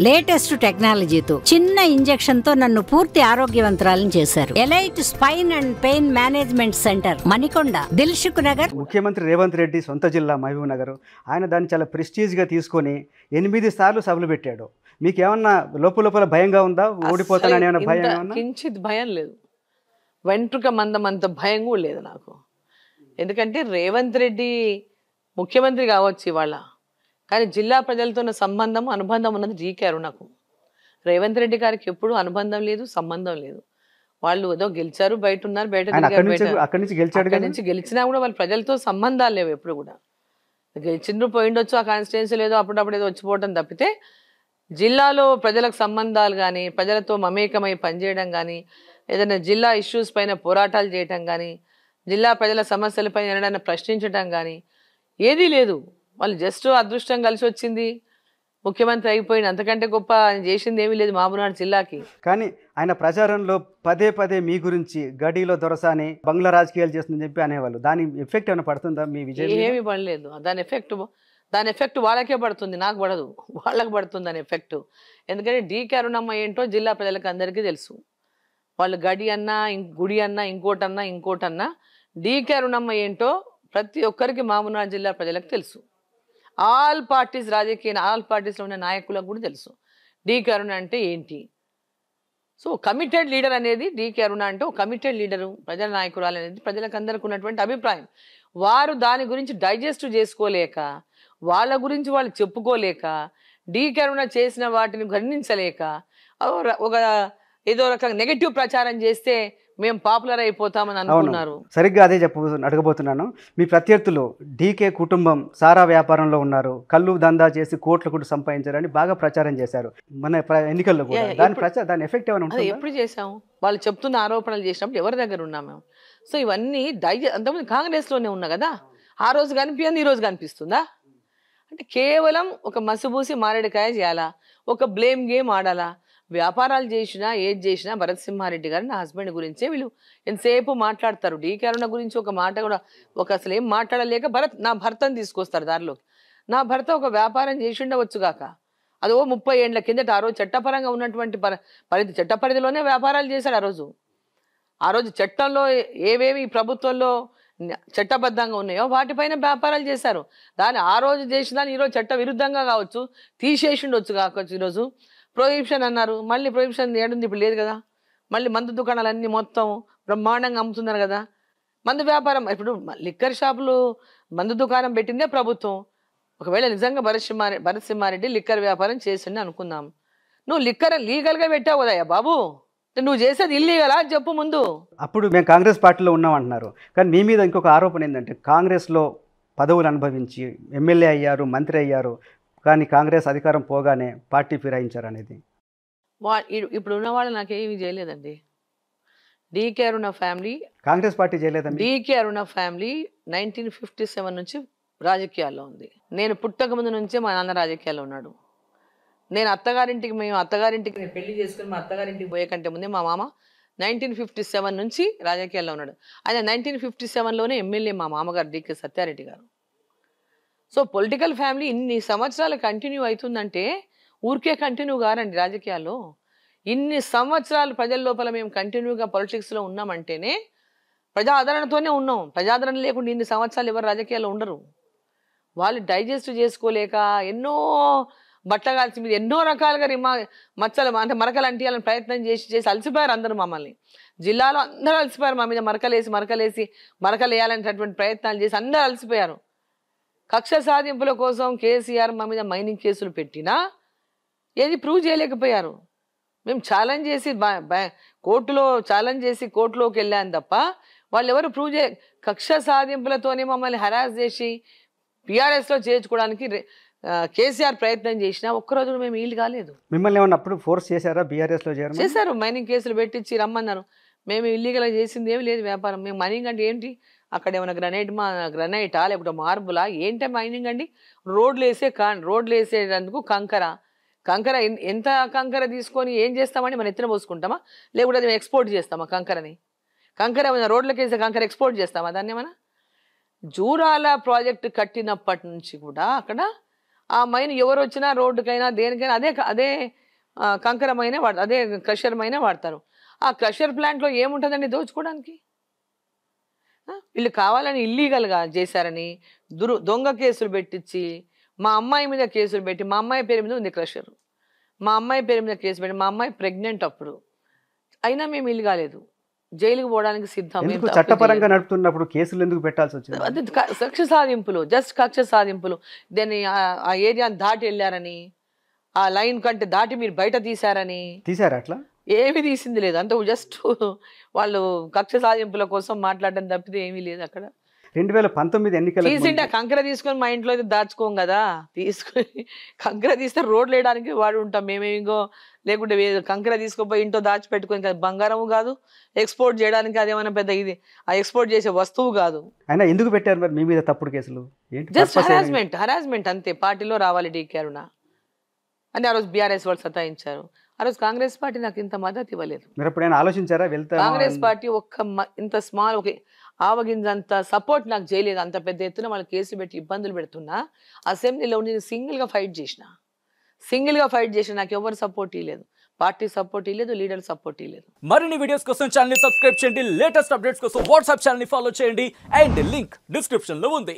Latest టెక్నాలజీతో చిన్న injection తో నన్ను పూర్తి ఆరోగ్యవంతురాలను చేశారు. Elite spine and pain management centre, Manikonda, Dilsukh Nagar. ముఖ్యమంత్రి రేవంత్ రెడ్డి సొంత జిల్లా మహబూబ్ నగర్. ఆయన దాన్ని చాలా ప్రెస్టీజ్గా తీసుకొని 8 సార్లు సభలు పెట్టాడు. మీకేమన్నా లోపల భయంగా ఉందా? ఓడిపోతానని ఏమైనా భయం? కించిత్ భయం లేదు, వెంట్రుక మందమంత భయం కూడా లేదు నాకు. ఎందుకంటే రేవంత్ రెడ్డి ముఖ్యమంత్రి కావచ్చు ఇవాళ, కానీ జిల్లా ప్రజలతో ఉన్న సంబంధం అనుబంధం ఉన్నది డీకే అరుణకు. రేవంత్ రెడ్డి గారికి ఎప్పుడు అనుబంధం లేదు, సంబంధం లేదు. వాళ్ళు ఏదో గెలిచారు, బయట ఉన్నారు, అక్కడి నుంచి గెలిచినా కూడా వాళ్ళ ప్రజలతో సంబంధాలు లేవు ఎప్పుడు కూడా. గెలిచిండ్రు పోయిండొచ్చు, ఆ కాన్స్టిట్యున్సీ లేదో అప్పుడప్పుడు ఏదో వచ్చిపోవడం తప్పితే జిల్లాలో ప్రజలకు సంబంధాలు కానీ, ప్రజలతో మమేకమై పనిచేయడం కానీ, ఏదైనా జిల్లా ఇష్యూస్ పైన పోరాటాలు చేయటం కానీ, జిల్లా ప్రజల సమస్యలపైన ఏదైనా ప్రశ్నించడం కానీ ఏదీ లేదు. వాళ్ళు జస్ట్ అదృష్టం కలిసి వచ్చింది, ముఖ్యమంత్రి అయిపోయింది, అంతకంటే గొప్ప ఆయన చేసింది ఏమీ లేదు మహబూబ్నగర్ జిల్లాకి. కానీ ఆయన ప్రచారంలో పదే మీ గురించి గడిలో దొరసాని బంగ్లా రాజకీయాలు చేస్తుందని చెప్పి అనేవాళ్ళు. దాని ఎఫెక్ట్ ఏమైనా పడుతుందా మీ విజయం? ఏమీ పడలేదు. దాని ఎఫెక్ట్ వాళ్ళకే పడుతుంది, నాకు పడదు, వాళ్ళకి పడుతుంది దాని ఎఫెక్ట్. ఎందుకంటే డీకే అరుణమ్మ ఏంటో జిల్లా ప్రజలకు అందరికీ తెలుసు. వాళ్ళు గడి అన్నా, గుడి అన్నా, ఇంకోటన్నా డీకే అరుణమ్మ ఏంటో ప్రతి ఒక్కరికి మహబూబ్నగర్ జిల్లా ప్రజలకు తెలుసు. ఆల్ పార్టీస్లో ఉన్న నాయకులకు కూడా తెలుసు డీకే అరుణ అంటే ఏంటి. సో కమిటెడ్ లీడర్ అనేది డీకే అరుణ అంటే ఒక కమిటెడ్ లీడరు, ప్రజల నాయకురాలు అనేది ప్రజలకు అందరికి ఉన్నటువంటి అభిప్రాయం. వారు దాని గురించి డైజెస్ట్ చేసుకోలేక, వాళ్ళ గురించి వాళ్ళు చెప్పుకోలేక, డీకే అరుణ చేసిన వాటిని గర్ణించలేక ఒక ఏదో రకంగా నెగటివ్ ప్రచారం చేస్తే మేము పాపులర్ అయిపోతామని అనుకున్నారు. సరిగ్గా అదే అడగబోతున్నాను. మీ ప్రత్యర్థులు డీకే కుటుంబం సారా వ్యాపారంలో ఉన్నారు, కళ్ళు దందా చేసి కోట్లు కూడా సంపాదించారని బాగా ప్రచారం చేశారు మన ఎన్నికల్లో కూడా. దాని ఎఫెక్ట్ ఏమైనా ఉంటుంది? ఎప్పుడు చేసాము? వాళ్ళు చెప్తున్న ఆరోపణలు చేసినప్పుడు ఎవరి దగ్గర ఉన్నాం మేము? సో ఇవన్నీ అంతకుముందు కాంగ్రెస్లోనే ఉన్నా కదా, ఆ రోజు కనిపించింది ఈ రోజు కనిపిస్తుందా? అంటే కేవలం ఒక మసిబూసి మారేడుకాయ చేయాలా, ఒక బ్లేమ్ గేమ్ ఆడాలా. వ్యాపారాలు చేసినా ఏది చేసినా భరత్ సింహారెడ్డి గారు నా హస్బెండ్ గురించే వీళ్ళు ఎంతసేపు మాట్లాడతారు. డీకే అరుణ గురించి ఒక మాట కూడా అసలు ఏం మాట్లాడలేక నా భర్తను తీసుకొస్తారు దారిలోకి. నా భర్త ఒక వ్యాపారం చేసి ఉండవచ్చుగాక, అదో 30 ఏళ్ల కిందట. ఆ రోజు చట్టపరంగా ఉన్నటువంటి చట్టపరిధిలోనే వ్యాపారాలు చేశాడు. ఆ రోజు చట్టంలో ఏవేవి ప్రభుత్వంలో చట్టబద్ధంగా ఉన్నాయో వాటిపైన వ్యాపారాలు చేశారు. ఆ రోజు చేసిన ఈరోజు చట్ట విరుద్ధంగా కావచ్చు, తీసేసిండొచ్చు కావచ్చు. ఈరోజు ప్రొహిబిషన్ అన్నారు, మళ్ళీ ప్రొహిబిషన్ ఏడుంది, ఇప్పుడు లేదు కదా. మళ్ళీ మందు దుకాణాలన్నీ మొత్తం బ్రహ్మాండంగా అమ్ముతున్నారు కదా. మందు వ్యాపారం, ఇప్పుడు లిక్కర్ షాపులు మందు దుకాణం పెట్టిందే ప్రభుత్వం. ఒకవేళ నిజంగా భరత్ సింహారెడ్డి లిక్కర్ వ్యాపారం చేసిండే అనుకుందాం, నువ్వు లిక్కర్ లీగల్గా పెట్టావు కదయ్యా బాబు, నువ్వు చేసేది ఇల్లీగలా చెప్పు ముందు. అప్పుడు మేము కాంగ్రెస్ పార్టీలో ఉన్నాం అంటున్నారు, కానీ మీ మీద ఇంకొక ఆరోపణ ఏంటంటే కాంగ్రెస్లో పదవులు అనుభవించి ఎమ్మెల్యే అయ్యారు, మంత్రి అయ్యారు, కానీ కాంగ్రెస్ అధికారం పోగానే పార్టీ ఫిరాయించారు అనేది. ఇప్పుడు ఉన్న వాళ్ళు నాకేమీ చేయలేదండి. డీకే అరుణ ఫ్యామిలీ కాంగ్రెస్ పార్టీ చేయలేదండి. డీకే అరుణ ఫ్యామిలీ 1957 నుంచి రాజకీయాల్లో ఉంది. నేను పుట్టక ముందు నుంచే మా నాన్న రాజకీయాల్లో ఉన్నాడు. మేము అత్తగారింటికి పెళ్లి చేసుకుని మా అత్తగారింటికి పోయే కంటే ముందే మా మామ 1957 నుంచి రాజకీయాల్లో ఉన్నాడు. ఆయన 1957లోనే ఎమ్మెల్యే మా మామగారు డీకే సత్యారెడ్డి గారు. సో పొలిటికల్ ఫ్యామిలీ ఇన్ని సంవత్సరాలు కంటిన్యూ అవుతుందంటే ఊరికే కంటిన్యూ కారండి రాజకీయాల్లో. ఇన్ని సంవత్సరాలు ప్రజల లోపల మేము కంటిన్యూగా పొలిటిక్స్లో ఉన్నామంటేనే ప్రజా ఆదరణతోనే ఉన్నాం. ప్రజాదరణ లేకుండా ఇన్ని సంవత్సరాలు ఎవరు రాజకీయాల్లో ఉండరు. వాళ్ళు డైజెస్ట్ చేసుకోలేక ఎన్నో బట్టగాల్సి మీద ఎన్నో రకాలుగా మచ్చలు అంటే మరకలు అంటియాలని ప్రయత్నం చేసి అలసిపోయారు అందరూ. మమ్మల్ని జిల్లాలో అందరూ అలసిపోయారు, మా మీద మరకలు వేయాలనేటటువంటి ప్రయత్నాలు చేసి అందరూ అలసిపోయారు. కక్ష సాధింపుల కోసం కేసీఆర్ మా మీద మైనింగ్ కేసులు పెట్టినా ఏది ప్రూవ్ చేయలేకపోయారు. మేము ఛాలెంజ్ చేసి కోర్టులోకి వెళ్ళాను తప్ప వాళ్ళు ఎవరు ప్రూవ్ కక్ష సాధింపులతోనే మమ్మల్ని హరాస్ చేసి టీఆర్ఎస్లో చేర్చుకోవడానికి కేసీఆర్ ప్రయత్నం చేసినా ఒక్కరోజు మేము ఈల్డ్ కాలేదు. మిమ్మల్ని ఏమన్నా అప్పుడు ఫోర్స్ చేశారా బీఆర్ఎస్లో చేశారు, మైనింగ్ కేసులు పెట్టించి రమ్మన్నారు. మేము ఇల్లీగల్గా చేసింది ఏమి లేదు వ్యాపారం. మేము మైనింగ్ అంటే ఏంటి, అక్కడ ఏమైనా గ్రనైటా లేకపోతే మార్బులా ఏంటంటే మైనింగ్ అండి. రోడ్లు వేసేటందుకు కంకర ఎంత కంకర తీసుకొని ఏం చేస్తామని మనం ఎత్తున పోసుకుంటామా, లేకపోతే మేము ఎక్స్పోర్ట్ చేస్తామా? కంకర ఏమైనా రోడ్లకి వేసే కంకర ఎక్స్పోర్ట్ చేస్తామా? దాన్ని ఏమైనా జూరాల ప్రాజెక్టు కట్టినప్పటి నుంచి కూడా అక్కడ ఆ మైన్ ఎవరు వచ్చినా రోడ్డుకైనా దేనికైనా అదే కంకరమైనా వాడతారు, అదే క్రషర్ మైనే వాడతారు. ఆ క్రషర్ ప్లాంట్లో ఏముంటుందండి దోచుకోవడానికి? వీళ్ళు కావాలని ఇల్లీగల్గా చేశారని దొంగ కేసులు పెట్టించి మా అమ్మాయి మీద కేసులు పెట్టి, మా అమ్మాయి పేరు మీద ఉంది క్రషర్, మా అమ్మాయి పేరు మీద కేసు పెట్టి, మా అమ్మాయి ప్రెగ్నెంట్ అప్పుడు అయినా మేము ఇల్లు కాలేదు, జైలుకి పోవడానికి సిద్ధం. చట్టపరంగా నడుపుతున్నప్పుడు కేసులు ఎందుకు పెట్టాల్సి వచ్చింది? అది కక్ష సాధింపులు, జస్ట్ కక్ష సాధింపులు. దాన్ని ఆ ఏరియాని దాటి వెళ్ళారని, ఆ లైన్ కంటే దాటి మీరు బయట తీశారా? అట్లా ఏమీ తీసింది లేదు. అంత జస్ట్ వాళ్ళు కక్ష సాధింపుల కోసం మాట్లాడడం తప్పితే ఏమీ లేదు అక్కడ. 2019 ఎన్నికల తీసింటే కంకర తీసుకొని మా ఇంట్లో అయితే దాచుకోం కదా, తీసుకొని కంకర తీస్తే రోడ్లు వేయడానికి వాడు ఉంటాం మేమేమో, లేకుంటే కంకర తీసుకుపోయి ఇంట్లో దాచిపెట్టుకొని కదా, బంగారము కాదు, ఎక్స్పోర్ట్ చేయడానికి అదేమైనా పెద్ద ఇది ఆ ఎక్స్పోర్ట్ చేసే వస్తువు కాదు. అయినా ఎందుకు పెట్టారు మరి మీ మీద తప్పుడు కేసులు? జస్ట్ హరాస్మెంట్ అంతే. పార్టీలో రావాలి డీకే అరుణ అని ఆ రోజు బీఆర్ఎస్ వాళ్ళు సతాయించారు. ఆ రోజు కాంగ్రెస్ పార్టీ నాకు ఇంత మద్దతు ఇవ్వలేదు. మీరు ఎప్పుడైనా ఆలోచించారా వెళ్తా? కాంగ్రెస్ పార్టీ ఇంత స్మాల్ ఒక ఆవగింజంత సపోర్ట్ నాకు చేయలేదు. అంత పెద్ద ఎత్తున వాళ్ళు కేసులు పెట్టి ఇబ్బందులు పెడుతున్నా అసెంబ్లీలో నేను సింగిల్గా ఫైట్ చేసిన నాకు ఎవరు సపోర్ట్ ఇవ్వలేదు, పార్టీ సపోర్ట్ ఇవ్వలేదు, లీడర్ సపోర్ట్ ఇవ్వలేదు. మరిన్ని వీడియోస్ కోసం ఛానల్ ని సబ్స్క్రైబ్ చేయండి, లేటెస్ట్ అప్డేట్స్ కోసం వాట్సాప్ ఛానల్ ని ఫాలో చేయండి, అండ్ లింక్ డిస్క్రిప్షన్ లో ఉంది.